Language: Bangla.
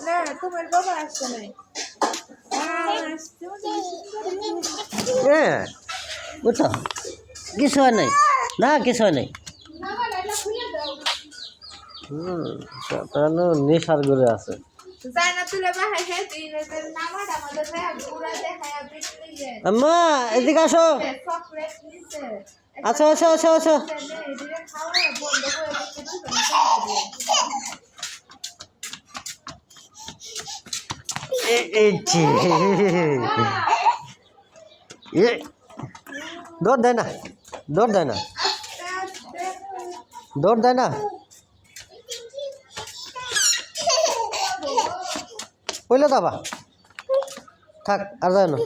না তোমার বাবা আসছে নাই বুঝছো কিছু হয় নাই না কিছু হয় নাই নেশার ঘুরে আছে আম্মা এদিকে আসো আচ্ছা আচ্ছা আচ্ছা আচ্ছা দৌড় দেয় না দৌড় দেয় না দৌড় দেয় না পইলে দাবা থাক আর যায় না